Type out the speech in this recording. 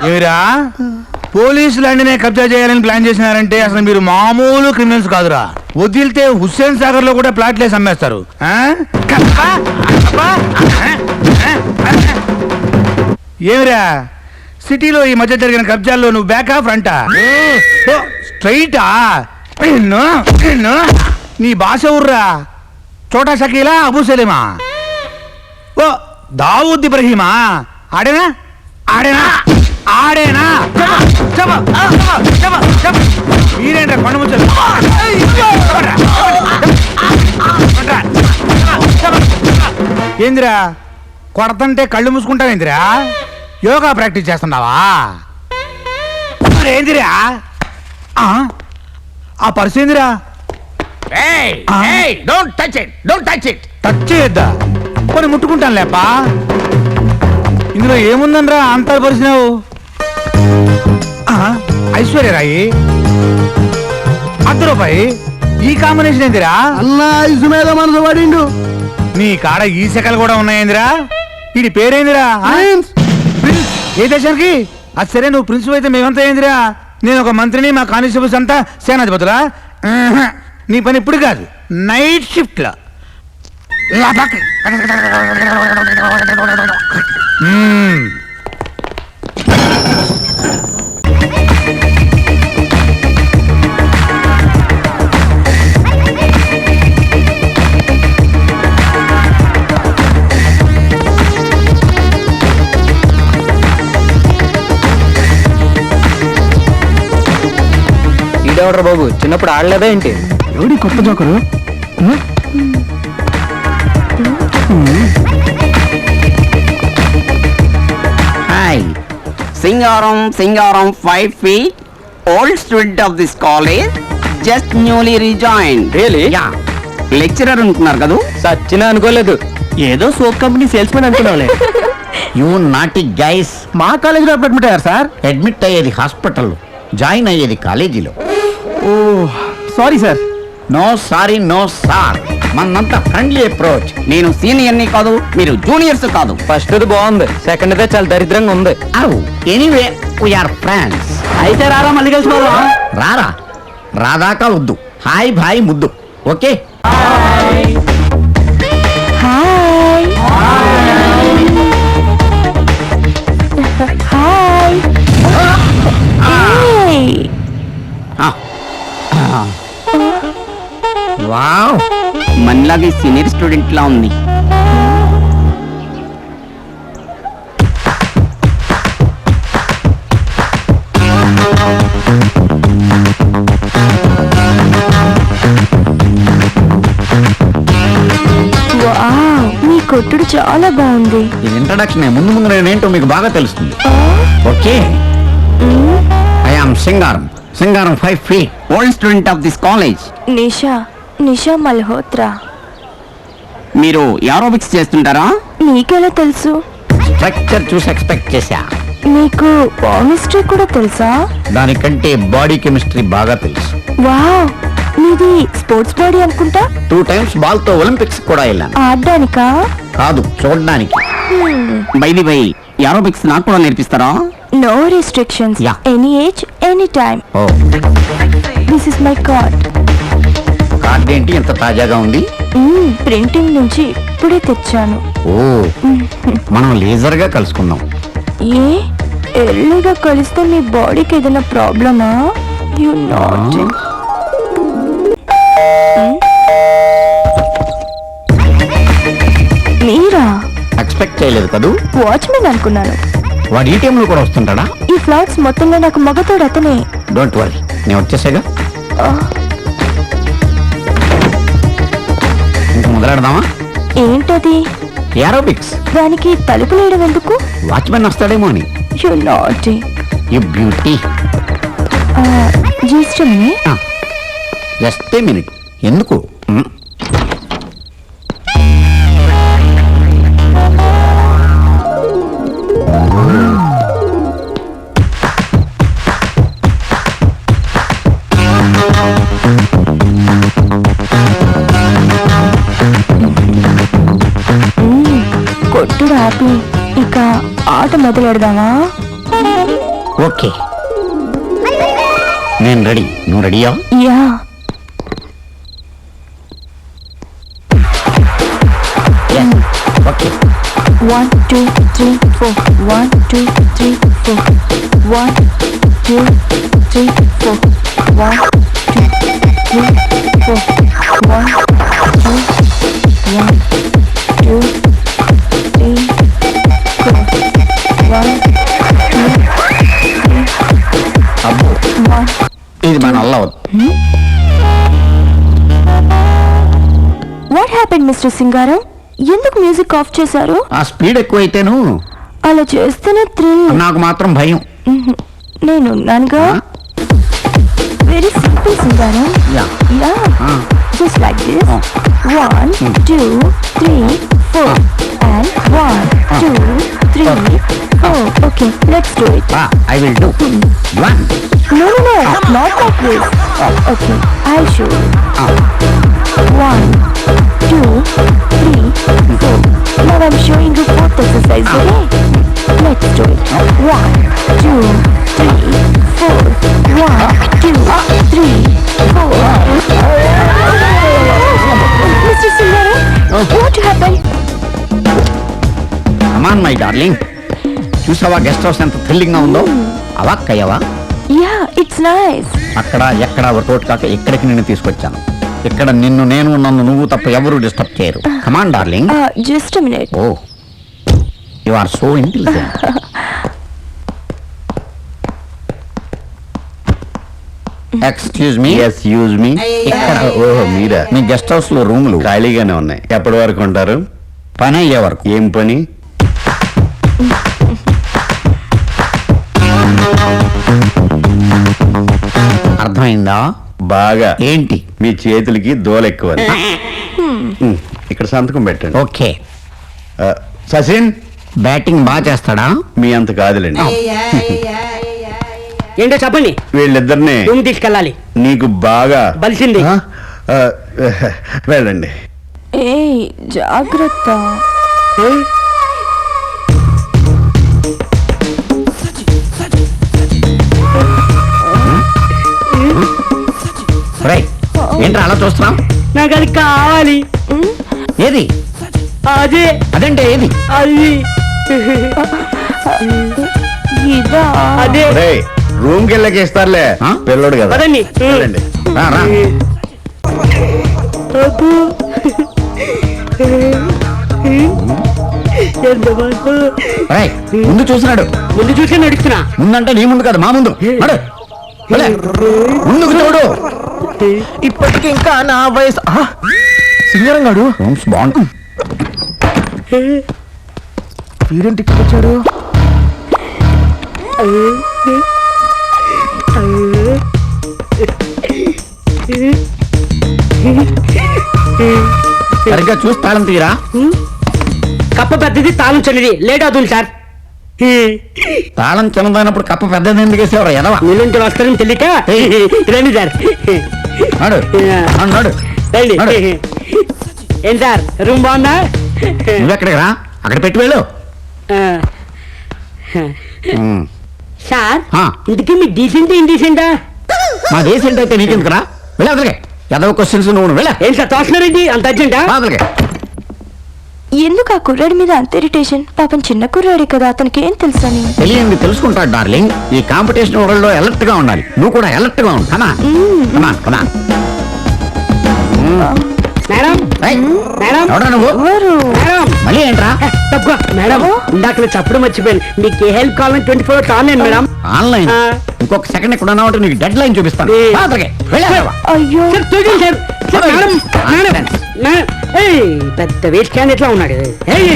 ఏమిరా పోలీసులు అన్నినే కబ్జా చేయాలని ప్లాన్ చేసినారంటే అసలు మీరు మామూలు క్రిమినల్స్ కాదురా. వదిలితే హుస్సేన్ సాగర్ లో కూడా ప్లాట్లేసి అమ్మేస్తారు. ఏమిరా సిటీలో ఈ మధ్య జరిగిన కబ్జాల్లో నువ్వు బ్యాకా ఫ్రంటా? స్ట్రైటా? నీ భాష ఊర్రా. చోటా షకీలా, అబూ సలీమా, ఓ దావూద్ ఇబ్రహీమా? ఆడేనా ఆడేనా ఆడేనా? మీరేంట్రా కొండ ముచ్చలు? ఏందిరా కొడతంటే కళ్ళు మూసుకుంటావేందిరా? యోగా ప్రాక్టీస్ చేస్తున్నావా? ఏందిరా ఆ పర్సు ఏందిరా? టచ్ చేయొద్దా? కొన్ని ముట్టుకుంటాను లేపా. ఇందులో ఏముందనరా అంత పరిచినావు? ఐశ్వర్యరాయి, ₹100. ఈ కాంబినేషన్ ఏందిరా? అన్నా ఐసు మీద మనసు పడిండు. నీ కాడ ఈ శకలు కూడా ఉన్నాయేందిరా? వీడి పేరేందిరా? ప్రిన్స్. ఏ దేశానికి? అది సరే, నువ్వు ప్రిన్స్ అయితే మేమంతా ఏందిరా? నేను ఒక మంత్రిని, మా కానిస్టేబుల్స్ అంతా సేనాధిపతులా? నీ పని ఇప్పుడు కాదు, నైట్ షిఫ్ట్ లో. ఈడెవడ్రా బాబు, చిన్నప్పుడు ఆడలేదా ఏంటి? ఎవడి కొత్త joker? Hi, Singaram 5 feet, old student of this college, just newly rejoined. Really? Yeah. Lecturer ఉంటున్నారు కదా? సచ్చినా అనుకోలేదు. ఏదో సోప్ కంపెనీ సేల్స్ మెన్ అనుకున్నావులే. You naughty guys. మా కాలేజీలో అడ్మిట్ అయ్యారు సార్. అడ్మిట్ అయ్యేది హాస్పిటల్, జాయిన్ అయ్యేది కాలేజీలో. Oh sorry sir. No sorry, no sir. మనంతా ఫ్రెండ్లీ అప్రోచ్. నేను సీనియర్ని కాదు, మీరు జూనియర్స్ కాదు. ఫస్ట్ బాగుంది, సెకండ్ దే చాలా దరిద్రంగా ఉంది. Anyway we're friends. అయితే రారా, మళ్ళీ కలిసిపోదాం. రారా, రాదాకా వద్దు. హాయ్ భాయ్ ముద్దు. ఓకే. వావ్, మనలాగే సీనియర్ స్టూడెంట్ లా ఉంది. మీ కొట్టుడు చాలా బాగుంది. ఇది ఇంట్రడక్షన్. ముందు ముందు నేనేంటో మీకు బాగా తెలుస్తుంది. Okay. I am Singaram 5 feet, old student of this college. Nisha Malhotra. మీరు ఏరోబిక్స్ చేస్తుంటారా? నీకెలా తెలుసు? స్ట్రక్చర్ చూసి ఎక్స్పెక్ట్ చేశా. నీకు కెమిస్ట్రీ కూడా తెలుసా? దానికంటే బాడీ కెమిస్ట్రీ బాగా తెలుసు. వావ్, నీది స్పోర్ట్స్ బాడీ అనుకుంటా. 2 times బాల్ తో ఒలింపిక్స్ కూడా వెళ్ళాను. ఆడడానికా? కాదు, చూడడానికి. బై ఏరోబిక్స్ నాకు కూడా నేర్పిస్తారా? No restrictions. Yeah. Any age, any time. Oh, this is my card. Card ఏంటి ఎంత తాజాగా ఉంది? ప్రింటింగ్ నుంచి ఇప్పుడే తెచ్చాను. ఓ, మనం లేజర్ గా కలుసుకుందాం. ఏ ఎర్లీగా కలిస్తే మీ బాడీకి ఏదైనా ప్రాబ్లమా? You not. మీరా? ఎక్స్పెక్ట్ చేయలేదు కదూ. వాచ్మెన్ అనుకున్నాను. వాడు ఈ టైంలో కూడా వస్తుంటాడా? ఈ ఫ్లాట్స్ మొత్తంలో నాకు మగతోడు అతనే. డోంట్ వరీ, నేను వచ్చేసాగా. ఇంక మొదలెడదామా? ఏంటది? ఏరోబిక్స్. దానికి తలుపులు వేయడం ఎందుకు? వాచ్మెన్ వస్తాడేమో అని. You not. You beauty. Just just a minute. ఎందుకు? కొట్టుడు ఆపి ఇక ఆట మొదలెడదామా? ఓకే నేను రెడీ, నువ్వు రెడీయా? యా ఓకే 1 2 3 4 1 2 3 4 1 2 3 4 1 2 3 4 1 2 3 అబ్బో 1 ఇది మన వల్ల అవుతుంది. వాట్ హ్యాపెండ్ మిస్టర్ సింగారం? ఎందుకు మ్యూజిక్ ఆఫ్ చేశారు? ఆ స్పీడ్ ఎక్కువైతేను అలా చేస్తేనే థ్రిల్. నాకు మాత్రం భయం. నేను ఉన్నానుగా. Very simple Singaram. Yeah yeah Ah. just like this. 1 2 3 4 and 1 2 3 4. Okay, let's do it. I will do one. No, not like this. Okay, I'll show you. 1 2 3 4. Now I'm showing you both exercises. Okay, let's do it. 1 2 3 4 1 2 3 4. Mr. Singaram, what happened? Come on my darling, చూసావా guest house ఎంత thrilling గా ఉందో? అవాక్కయ్యవా? Yeah, it's nice. అక్కడ ఎక్కడ work out కాక ఇక్కడికి నిన్ను తీసుకొచ్చాను. ఇక్కడ నిన్ను నేను నన్ను నువ్వు తప్ప ఎవరు డిస్టర్బ్ చేయరు. Come on darling. Just a minute. Oh you are so intelligent. Excuse me. Use me. ఇక్కడ ఓహో మీరా? మీ గెస్ట్ హౌస్ లో రూములు ఖాళీగానే ఉన్నాయి. ఎప్పటి వరకు ఉంటారు? పని అయ్యే వరకు. ఏం పని? అర్థమైందా? బాగా. ఏంటి? మీ చేతులకి దోల ఎక్కువ. ఇక్కడ సంతకం పెట్టండి. ఓకే. సచిన్ బ్యాటింగ్ బాగా చేస్తాడా? మీ అంత కాదులేండి. ఏంటో చెప్పండి. వీళ్ళిద్దరిని రూమ్ తీసుకెళ్ళాలి. నీకు బాగా బలిసింది. ఆ? ఆ, వెళ్ళండి. ఏయ్ జాగ్రత్త. రైట్. ఏంట్రా అలా చూస్తున్నాం? నాకు అది కావాలి. ఏది? అదే అదంటే ఏది? అది ఇదా? అదే రేయ్, రూమ్ కి వెళ్ళకి ఇస్తారులే. ఆ? పిల్లడు కదా. పదండి. వెళ్ళండి. రా, రా. రైట్. ముందు చూసినాడు. ముందు చూసే నడుస్తున్నా. ముందంటే నీ ముందు కాదు, మా ముందు. నడు. వెళ్ళే. ముందుకు చూడు. ఇప్పటికి ఇంకా నా వయసు. సింగరం గాడు రూమ్స్ బాగుంది. వీడేంటి ఇక్కడ వచ్చాడు? సరిగ్గా చూసి తాళం తీరా. కప్ప పెద్దది తాళం చెల్లిది. లేట్ అవుతుంది సార్. తాళం చిన్నదైనప్పుడు కప్ప పెద్దది ఎందుకు వేసేవారు ఎదవా? మీలుంటి వస్తారని తెలియక రండి సార్. నడు. నడు, నడు. రండి. నడు. ఏం సార్ రూమ్ బాగుందా? నువ్వెక్కడికి రా, అక్కడ పెట్టి వెళ్ళు. ఉమ్. సార్ ఆ. ఇంతకీ మీ డీసెంట్ ఏం డీసెంటా? మా దేశం అయితే నీకెందుకురా? వెళ్ళి అదలకే. ఎదవ క్వశ్చన్స్ నువ్వు వెళ్ళ ఏం సార్ తోస్తున్నారండి అంత అర్జెంటా? అదలకే. ఎందుకు ఆ కుర్రాడి మీద అంత ఇరిటేషన్? పాపం చిన్న కుర్రాడే కదా, అతనికి ఏం తెలుసని. తెలియంది తెలుసుకుంటాడు డార్లింగ్. ఈ కాంపిటీషన్ వరల్డ్ లో అలర్ట్ గా ఉండాలి. నువ్వు కూడా అలర్ట్ గా ఉండు. కమా కమా కమా. మేడం మేడం ఎవడా నువ్వు? ఎవరు? మేడం మళ్ళీ ఏంట్రా? తక్కువ మేడం ఇందాక నేను చెప్పడం మర్చిపోయాను. మీకు ఏ హెల్ప్ కావాలని 24 hours ఆన్లైన్ మేడం. ఆన్లైన్. ఆ. ఇంకొక సెకండ్ ఇక్కడ ఉన్నావు అంటే నీకు డెడ్ లైన్ చూపిస్తాను. ఏ. అదలకే. వెళ్ళి అదలవా. అయ్యో సార్ చూడండి sir. Sir madam madam Nonsense. Madam. ఏయ్, పెద్ద వేస్ట్ క్యాండిడేట్ లా ఉన్నాడు. ఏయ్